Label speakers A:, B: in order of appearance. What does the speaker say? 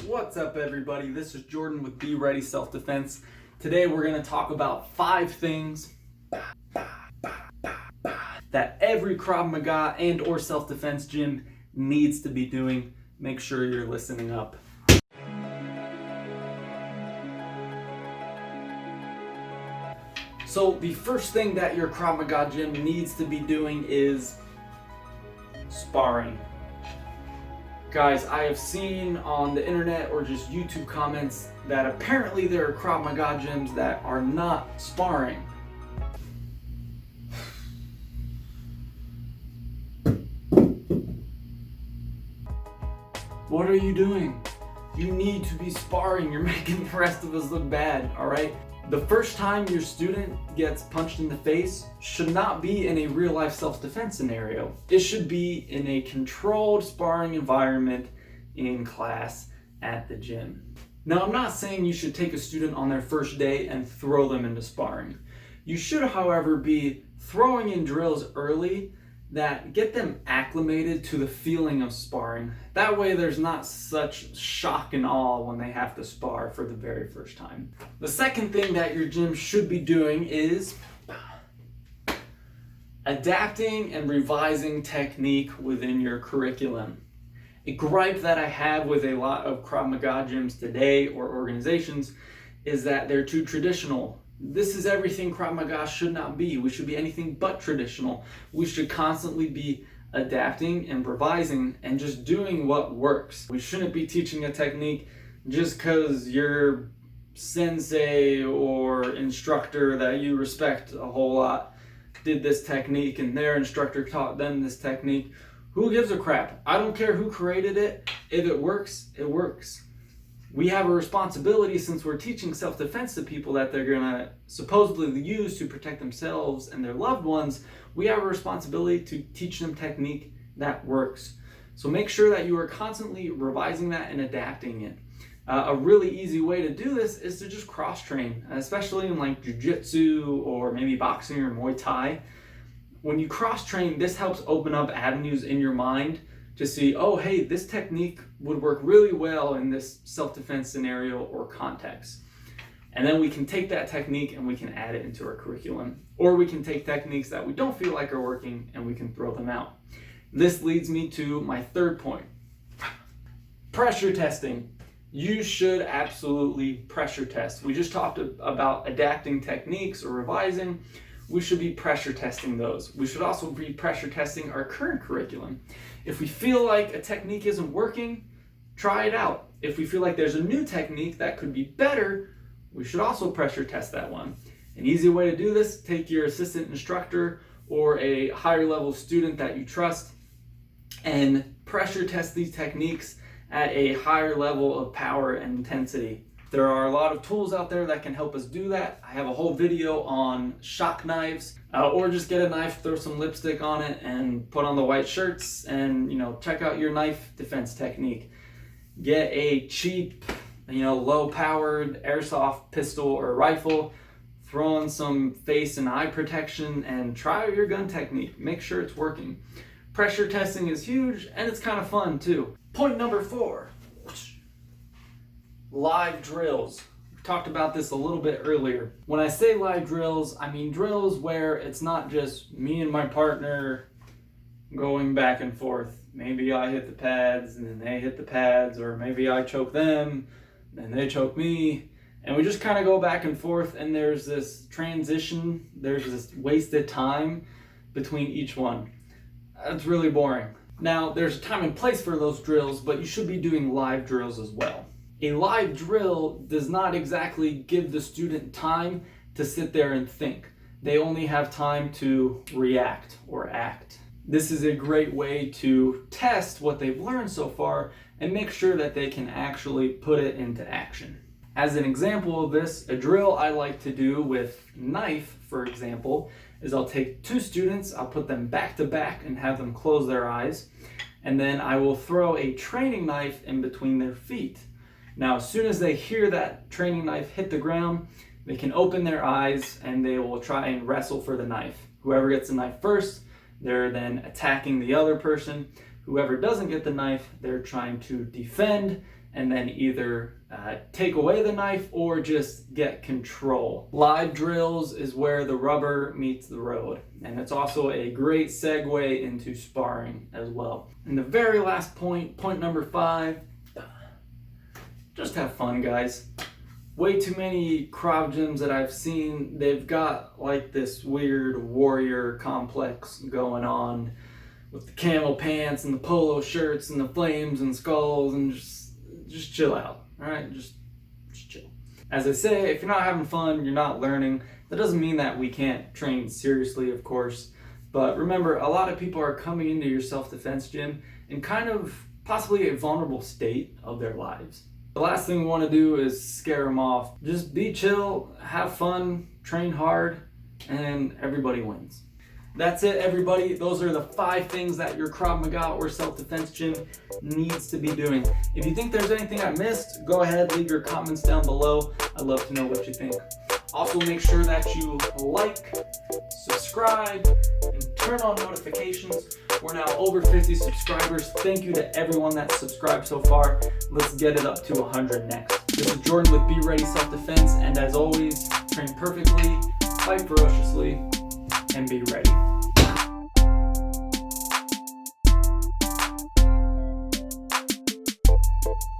A: What's up, everybody? This is Jordan with Be Ready Self-Defense. Today we're going to talk about 5 things that every Krav Maga and or self-defense gym needs to be doing. Make sure you're listening up. So the first thing that your Krav Maga gym needs to be doing is sparring. Guys, I have seen on the internet or just YouTube comments that apparently there are Krav Maga gyms that are not sparring. What are you doing? You need to be sparring. You're making the rest of us look bad, all right? The first time your student gets punched in the face should not be in a real-life self-defense scenario. It should be in a controlled sparring environment in class at the gym. Now, I'm not saying you should take a student on their first day and throw them into sparring. You should, however, be throwing in drills early that get them acclimated to the feeling of sparring. That way there's not such shock and awe when they have to spar for the very first time. The second thing that your gym should be doing is adapting and revising technique within your curriculum. A gripe that I have with a lot of Krav Maga gyms today or organizations is that they're too traditional. This is everything Krav Maga should not be. We should be anything but traditional. We should constantly be adapting and revising and just doing what works. We shouldn't be teaching a technique just because your sensei or instructor that you respect a whole lot did this technique and their instructor taught them this technique. Who gives a crap? I don't care who created it. If it works, it works. We have a responsibility, since we're teaching self-defense to people that they're gonna supposedly use to protect themselves and their loved ones. We have a responsibility to teach them technique that works. So make sure that you are constantly revising that and adapting it. A really easy way to do this is to just cross-train, especially in like jiu-jitsu or maybe boxing or Muay Thai. When you cross-train, this helps open up avenues in your mind to see, oh, hey, this technique would work really well in this self-defense scenario or context. And then we can take that technique and we can add it into our curriculum. Or we can take techniques that we don't feel like are working and we can throw them out. This leads me to my third point. Pressure testing. You should absolutely pressure test. We just talked about adapting techniques or revising. We should be pressure testing those. We should also be pressure testing our current curriculum. If we feel like a technique isn't working, try it out. If we feel like there's a new technique that could be better, we should also pressure test that one. An easy way to do this, take your assistant instructor or a higher level student that you trust and pressure test these techniques at a higher level of power and intensity. There are a lot of tools out there that can help us do that. I have a whole video on shock knives, or just get a knife, throw some lipstick on it and put on the white shirts and, check out your knife defense technique. Get a cheap, low powered airsoft pistol or rifle, throw on some face and eye protection and try out your gun technique. Make sure it's working. Pressure testing is huge and it's kind of fun too. Point number 4. Live drills. We talked about this a little bit earlier. When I say live drills, I mean drills where it's not just me and my partner going back and forth. Maybe I hit the pads and then they hit the pads, or maybe I choke them and they choke me, and we just kind of go back and forth, and there's this transition, there's this wasted time between each one. That's really boring. Now, there's a time and place for those drills, but you should be doing live drills as well. A live drill does not exactly give the student time to sit there and think. They only have time to react or act. This is a great way to test what they've learned so far and make sure that they can actually put it into action. As an example of this, a drill I like to do with knife, for example, is I'll take 2 students, I'll put them back to back and have them close their eyes, and then I will throw a training knife in between their feet. Now, as soon as they hear that training knife hit the ground, they can open their eyes and they will try and wrestle for the knife. Whoever gets the knife first, they're then attacking the other person. whoever doesn't get the knife, they're trying to defend and then either take away the knife or just get control. Live drills is where the rubber meets the road, and it's also a great segue into sparring as well. And the very last point, point number 5, just have fun, guys. Way too many Krav gyms that I've seen, they've got like this weird warrior complex going on with the camel pants and the polo shirts and the flames and skulls, and just chill out, all right? Just chill. As I say, if you're not having fun, you're not learning. That doesn't mean that we can't train seriously, of course. But remember, a lot of people are coming into your self-defense gym in kind of possibly a vulnerable state of their lives. The last thing we want to do is scare them off. Just be chill, have fun, train hard, and everybody wins. That's it, everybody. Those are the 5 things that your Krav Maga or self-defense gym needs to be doing. If you think there's anything I missed, go ahead, leave your comments down below. I'd love to know what you think. Also, make sure that you like, subscribe, and turn on notifications. We're now over 50 subscribers. Thank you to everyone that's subscribed so far. Let's get it up to 100 next. This is Jordan with Be Ready Self-Defense, and as always, train perfectly, fight ferociously, and be ready.